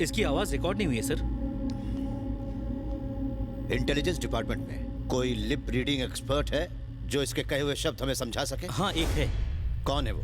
इसकी आवाज रिकॉर्ड नहीं हुई है सर। इंटेलिजेंस डिपार्टमेंट में कोई लिप रीडिंग एक्सपर्ट है जो इसके कहे हुए शब्द हमें समझा सके? हाँ, एक है। कौन है वो?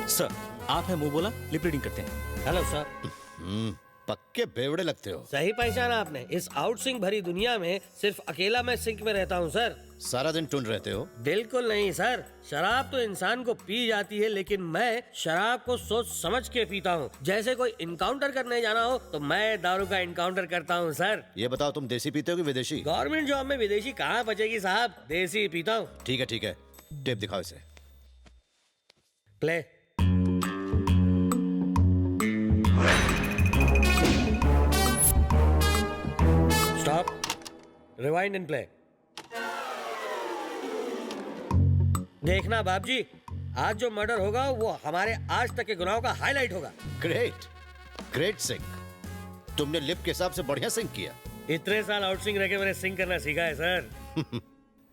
सर, आप है मुंह बोला, लिप रीडिंग करते हैं। Hello sir. पक्के बेवड़े लगते हो। सही पहचाना आपने। इस आउट सिंक भरी दुनिया में सिर्फ अकेला मैं सिंक में रहता हूँ सर। सारा दिन टून रहते हो? बिल्कुल नहीं सर, शराब तो इंसान को पी जाती है, लेकिन मैं शराब को सोच समझ के पीता हूँ। जैसे कोई इनकाउंटर करने जाना हो तो मैं दारू का इनकाउंटर करता हूँ सर। ये बताओ, तुम देसी पीते हो कि विदेशी? गवर्नमेंट जॉब में विदेशी कहाँ बचेगी साहब, देसी पीता हूँ। ठीक है, टेप दिखाओ इसे। Play. Stop, rewind and play. देखना बाप जी, आज जो मर्डर होगा वो हमारे आज तक के गुनाहों का हाईलाइट होगा। Great sink. तुमने लिप के हिसाब से बढ़िया सिंक किया। इतने साल आउट सिंक रह के मैंने सिंक करना सीखा है सर।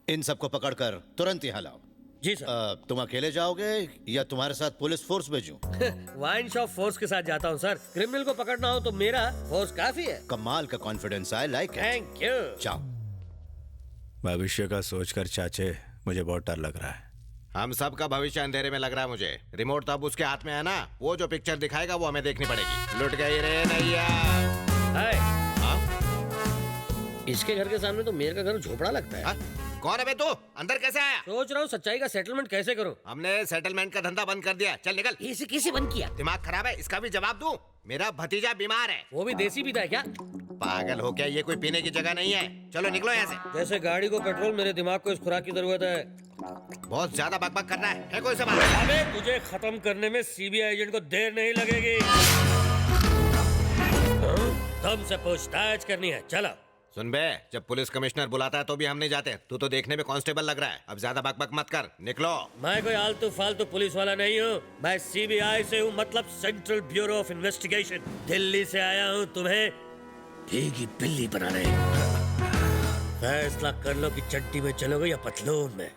इन सबको पकड़कर तुरंत यहाँ लाओ। जी सर। तुम अकेले जाओगे या तुम्हारे साथ पुलिस फोर्स भेजूं? वाइन शॉप फोर्स के साथ जाता हूँ सर। क्रिमिनल को पकड़ना हो तो मेरा फोर्स काफी है। कमाल का confidence, I like it. Thank you. जाओ। भविष्य का सोचकर चाचे मुझे बहुत डर लग रहा है। हम सब का भविष्य अंधेरे में लग रहा है मुझे। रिमोट तो अब उसके हाथ में है ना, वो जो पिक्चर दिखाएगा वो हमें देखनी पड़ेगी। लुट गई रे नैया। हाय। हाँ? इसके घर के सामने तो मेरे का घर झोपड़ा लगता है। हाँ? कौन है बे तू? अंदर कैसे आया? सोच रहा हूँ सच्चाई का सेटलमेंट कैसे करूँ। हमने सेटलमेंट का धंधा बंद कर दिया। चल निकल। इसे किसे बंद किया? दिमाग खराब है, इसका भी जवाब दूं? मेरा भतीजा बीमार है। वो भी देसी पीता है क्या? पागल हो क्या? ये कोई पीने की जगह नहीं है। चलो निकलो यहाँ से। जैसे गाड़ी को पेट्रोल, मेरे दिमाग को इस खुराक की जरूरत है। बहुत ज्यादा बकबक कर रहा है कोई से बात? अबे तुझे खत्म करने में सीबीआई एजेंट को देर नहीं लगेगी। तुमसे पूछताछ करनी है, चलो। सुन बे, जब पुलिस कमिश्नर बुलाता है तो भी हम नहीं जाते। तू तो देखने में कांस्टेबल लग रहा है। अब ज्यादा बकबक मत कर, निकलो। मैं कोई आलतू फालतू पुलिस वाला नहीं हूँ। मैं सीबीआई से हूँ, मतलब central bureau of investigation. Delhi से आया हूँ तुम्हें भीगी बिल्ली बनाने। फैसला कर लो कि चड्डी में चलोगे या पतलून में।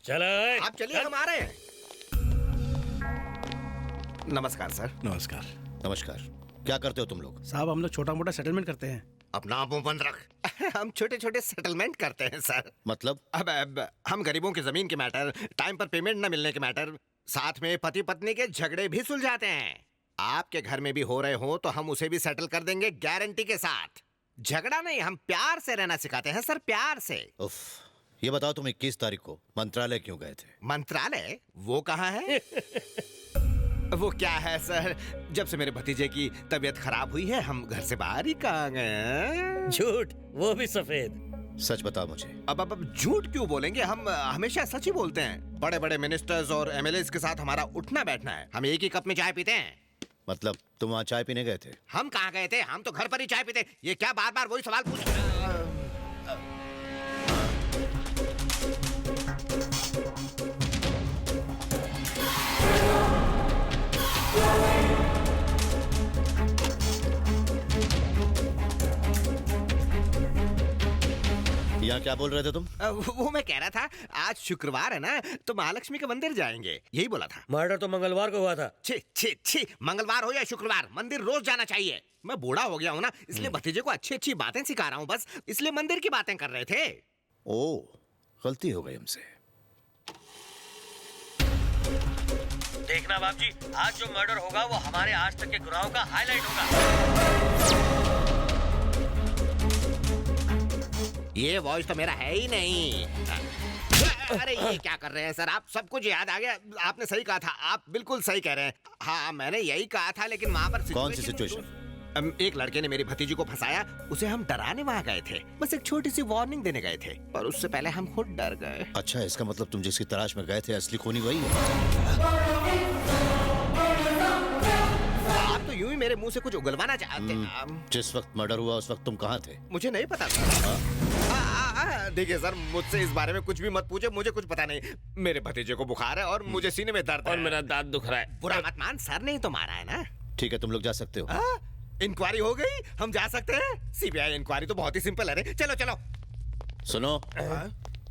चलो आप चलिए, हम आ रहे हैं। नमस्कार सर। नमस्कार। नमस्कार। क्या करते हो तुम लोग? साहब हम लोग छोटा मोटा सेटलमेंट करते हैं। अपना मुंह बंद रख। हम छोटे छोटे सेटलमेंट करते हैं सर। मतलब? अब हम गरीबों की जमीन के मैटर, टाइम पर पेमेंट न मिलने के मैटर, साथ में पति पत्नी के झगड़े भी सुलझाते हैं। आपके घर में भी हो रहे हो तो हम उसे भी सेटल कर देंगे, गारंटी के साथ। झगड़ा नहीं, हम प्यार से रहना सिखाते हैं सर, प्यार से। उफ, ये बताओ, तुम 21 तारीख को मंत्रालय क्यों गए थे? मंत्रालय? वो कहाँ है? वो क्या है सर, जब से मेरे भतीजे की तबीयत खराब हुई है हम घर से बाहर ही कहाँ गए। झूठ, वो भी सफेद। सच बताओ मुझे। अब झूठ क्यों बोलेंगे? हम हमेशा सच ही बोलते हैं। बड़े बड़े मिनिस्टर्स और एमएलएस के साथ हमारा उठना बैठना है। हम एक ही कप में चाय पीते हैं। मतलब तुम वहाँ चाय पीने गए थे? हम कहाँ गए थे? हम तो घर पर ही चाय पीते। ये क्या बार बार वही सवाल पूछ? यहाँ क्या बोल रहे थे तुम? वो मैं कह रहा था, आज शुक्रवार है ना, तो महालक्ष्मी के मंदिर जाएंगे, यही बोला था। मर्डर तो मंगलवार को हुआ था। छी छी छी, मंगलवार हो या शुक्रवार, मंदिर रोज जाना चाहिए। मैं बूढ़ा हो गया हूँ ना, इसलिए भतीजे को अच्छी अच्छी बातें सिखा रहा हूँ, बस इसलिए मंदिर की बातें कर रहे थे। ओ, गलती हो गई हमसे। देखना बाप जी, आज जो मर्डर होगा वो हमारे आज तक के गुनाहों का हाईलाइट होगा। ये वॉइस तो मेरा है ही नहीं। अरे ये क्या कर रहे हैं सर आप? सब कुछ याद आ गया। आपने सही कहा था, आप बिल्कुल सही कह रहे हैं। हाँ मैंने यही कहा था, लेकिन वहाँ पर कौन सी सिचुएशन? एक लड़के ने मेरी भतीजी को फंसाया, उसे हम डराने वहाँ गए थे। बस एक छोटी सी वार्निंग देने गए थे, पर उससे पहले हम खुद डर गए। अच्छा, इसका मतलब तुम जिसकी तलाश में गए थे असली खूनी वही है? आप तो यूं ही मेरे मुंह से कुछ उगलवाना चाहते हैं। जिस वक्त मर्डर हुआ उस वक्त तुम कहाँ थे? मुझे नहीं पता था। देखिए सर, मुझसे इस बारे में कुछ भी मत पूछे, मुझे कुछ पता नहीं। मेरे भतीजे को बुखार है और मुझे सीने में दर्द है और मेरा दांत दुख रहा है। बुरा मत मान, सर ने ही तो मारा है ना। ठीक है, तुम लोग जा सकते हो। इंक्वायरी हो गई, हम जा सकते हैं। सीबीआई इंक्वायरी तो बहुत ही सिंपल है रे। चलो चलो। सुनो,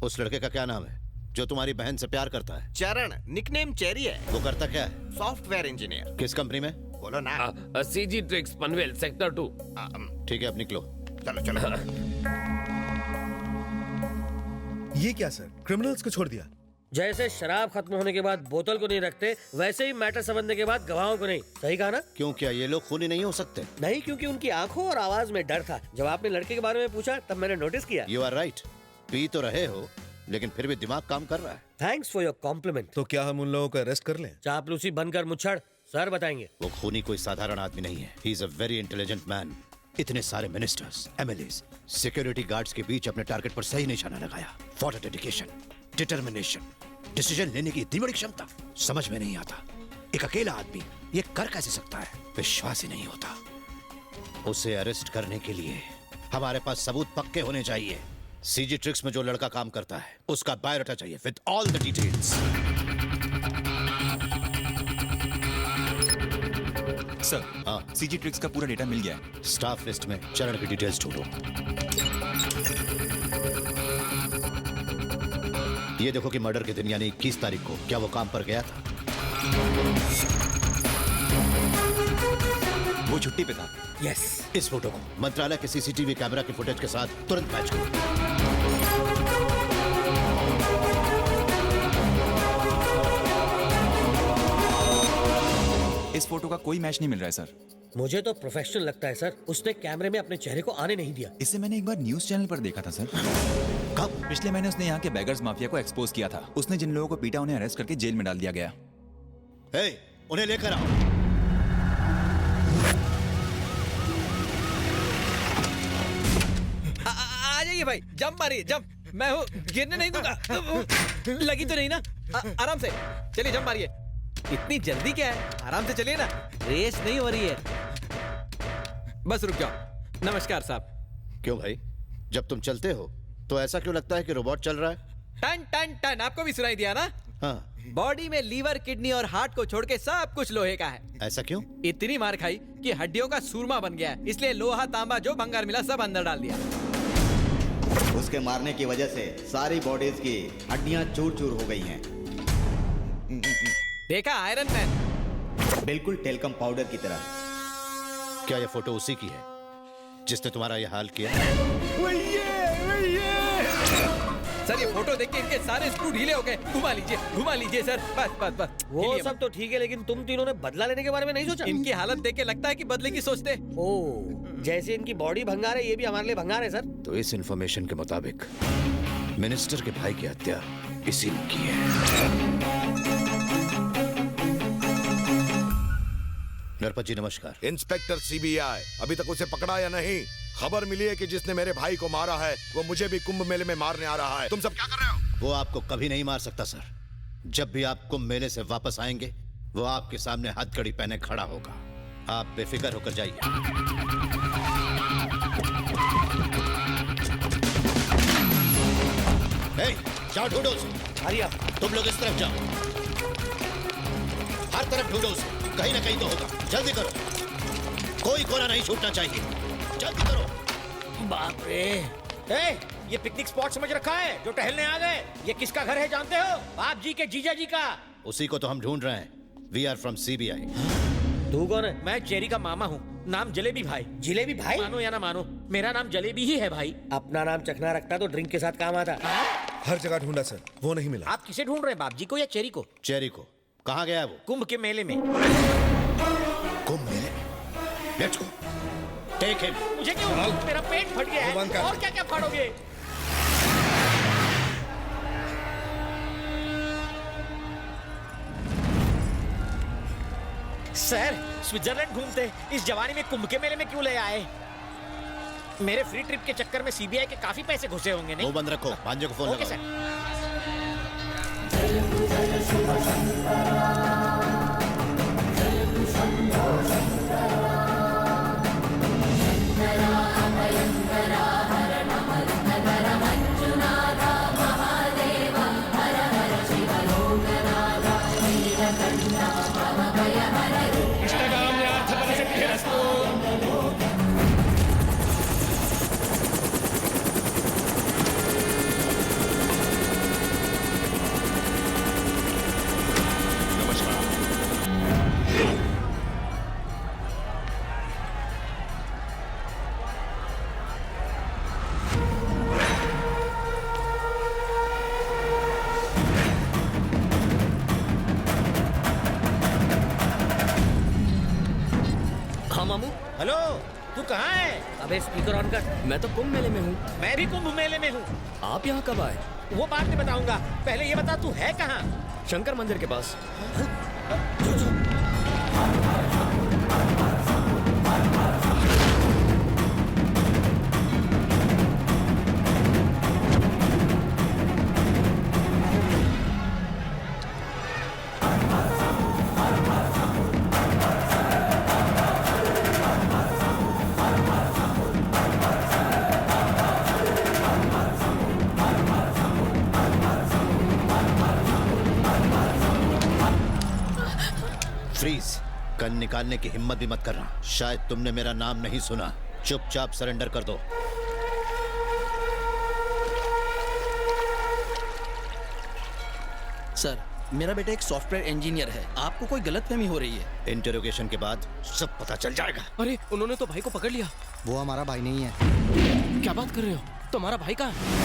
उस लड़के का क्या नाम है जो तुम्हारी बहन से प्यार करता है? चरण, निकनेम चेरी है। वो करता क्या है? Software engineer. किस कंपनी में? बोलो ना। CG tricks Panvel sector 2। ठीक है, अब निकलो। चलो चलो। ये क्या सर, क्रिमिनल्स को छोड़ दिया? जैसे शराब खत्म होने के बाद बोतल को नहीं रखते, वैसे ही मैटर समझने के बाद गवाहों को नहीं। सही कहा ना? क्यों, क्या ये लोग खूनी नहीं हो सकते? नहीं, क्योंकि उनकी आंखों और आवाज में डर था। जब आपने लड़के के बारे में पूछा तब मैंने नोटिस किया। यू आर राइट, पी तो रहे हो लेकिन फिर भी दिमाग काम कर रहा है। Thanks for your compliment. तो क्या हम उन लोगों को अरेस्ट कर लें? चापलूसी बनकर मुच्छड़, सर बताएंगे। वो खूनी कोई साधारण आदमी नहीं है। He is a very intelligent man. इतने सारे मिनिस्टर्स, एमएलएस, सिक्योरिटी गार्ड्स के बीच अपने टारगेट पर सही निशाना लगाया। For a dedication, determination, decision लेने की इतनी बड़ी क्षमता समझ में नहीं आता। एक अकेला आदमी ये कर कैसे सकता है? विश्वास ही नहीं होता। उसे अरेस्ट करने के लिए हमारे पास सबूत पक्के होने चाहिए। सीजी ट्रिक्स में जो लड़का काम करता है उसका बायोडाटा चाहिए with all the details. Sir, हाँ, सीजी ट्रिक्स का पूरा डेटा मिल गया है। स्टाफ लिस्ट में चरण की डिटेल्स ढूंढो। ये देखो कि मर्डर के दिन यानी 21 तारीख को क्या वो काम पर गया था? वो छुट्टी पे था। यस। इस फोटो को मंत्रालय के सीसीटीवी कैमरा की फुटेज के साथ तुरंत मैच करो। इस फोटो का कोई मैच नहीं मिल रहा है सर। मुझे तो प्रोफेशनल लगता है सर। उसने कैमरे में अपने चेहरे को आने नहीं दिया। इसे मैंने एक बार न्यूज चैनल पर देखा था सर। कब? पिछले महीने उसने यहाँ के बैगर्स माफिया को एक्सपोज किया था। उसने जिन लोगों को पीटा उन्हें अरेस्ट करके जेल में डाल दिया गया। हे, उन्हें लेकर आओ। आ जाइए भाई, जंप मारिए, जंप। मैं हूँ, गिरने नहीं दूंगा। लगी तो नहीं ना? आराम से चलिए, जंप मारिए। इतनी जल्दी क्या है? आराम से चलिए ना, रेस नहीं हो रही है। बस रुक जाओ। नमस्कार साहब। क्यों भाई, जब तुम चलते हो तो ऐसा क्यों लगता है कि रोबोट चल रहा है? टन टन टन, आपको भी सुनाई दिया ना? हाँ। बॉडी में लीवर, किडनी और हार्ट को छोड़ के सब कुछ लोहे का है। ऐसा क्यों? इतनी मार खाई कि हड्डियों का सूरमा बन गया है, इसलिए लोहा तांबा जो भंगार मिला सब अंदर डाल दिया। उसके मारने की वजह से सारी बॉडीज की हड्डियां चूर चूर हो गई हैं। देखा आयरन मैन? बिल्कुल टेल्कम पाउडर की तरह। क्या ये फोटो उसी की है जिसने तुम्हारा ये हाल किया? सर, ये फोटो देख के इनके सारे स्क्रू ढीले हो गए। घुमा लीजिए सर। बस बस बस। वो सब तो ठीक है, लेकिन तुम तीनों ने बदला लेने के बारे में नहीं सोचा? इनकी हालत देख के लगता है कि बदले की सोचते। ओ, जैसे इनकी बॉडी भंगार है, ये भी हमारे लिए भंगार है सर। तो इस इंफॉर्मेशन के मुताबिक मिनिस्टर के भाई की हत्या इसी ने की है। नरपत जी नमस्कार। इंस्पेक्टर सीबीआई, अभी तक उसे पकड़ा या नहीं? खबर मिली है कि जिसने मेरे भाई को मारा है वो मुझे भी कुंभ मेले में मारने आ रहा है। तुम सब क्या कर रहे हो? वो आपको कभी नहीं मार सकता सर। जब भी आप कुंभ मेले से वापस आएंगे वो आपके सामने हथकड़ी पहने खड़ा होगा। आप बेफिक्र होकर जाइए। जाओ ढूंढो उसे। हरिया, तुम लोग इस तरफ जाओ, हर तरफ ढूंढो उसे, कहीं ना कहीं तो होगा। जल्दी करो, कोई कोना नहीं छूटना चाहिए। जल्दी करो। बाप रे। ये पिकनिक स्पॉट समझ रखा है जो टहलने आ गए? ये किसका घर है जानते हो? बाप जी के जीजा जी का। उसी को तो हम ढूंढ रहे हैं। We are from CBI. तू कौन है? मैं चेरी का मामा हूँ, नाम जलेबी भाई। जिलेबी भाई? मानो या ना मानो, मेरा नाम जलेबी ही है भाई। अपना नाम चखना रखता तो ड्रिंक के साथ काम आता। हर जगह ढूंढा सर, वो नहीं मिला। आप किसे ढूंढ रहे हैं, बाप जी को या चेरी को? चेरी को। कहाँ गया है वो? कुंभ के मेले में। कुंभ मेले? Let's go, take him. मुझे क्यों? मेरा पेट फट गया है। और क्या क्या फाड़ोगे? सर, स्विट्जरलैंड घूमते इस जवानी में कुंभ के मेले में क्यों ले आए? मेरे फ्री ट्रिप के चक्कर में सीबीआई के काफी पैसे घुसे होंगे नहीं? वो बंद रखो, भांजे को फोन ओके लगाओ। अबे स्पीकर ऑन कर। मैं तो कुंभ मेले में हूँ। मैं भी कुंभ मेले में हूँ। आप यहाँ कब आए? वो बाद में बताऊंगा, पहले ये बता तू है कहाँ? शंकर मंदिर के पास। फ्रीज। गन निकालने की हिम्मत भी मत करना। शायद तुमने मेरा नाम नहीं सुना। चुपचाप सरेंडर कर दो। सर, मेरा बेटा एक सॉफ्टवेयर इंजीनियर है। आपको कोई गलतफहमी हो रही है। इंटरोगेशन के बाद सब पता चल जाएगा। अरे उन्होंने तो भाई को पकड़ लिया। वो हमारा भाई नहीं है। क्या बात कर रहे हो? तुम्हारा भाई कहाँ है?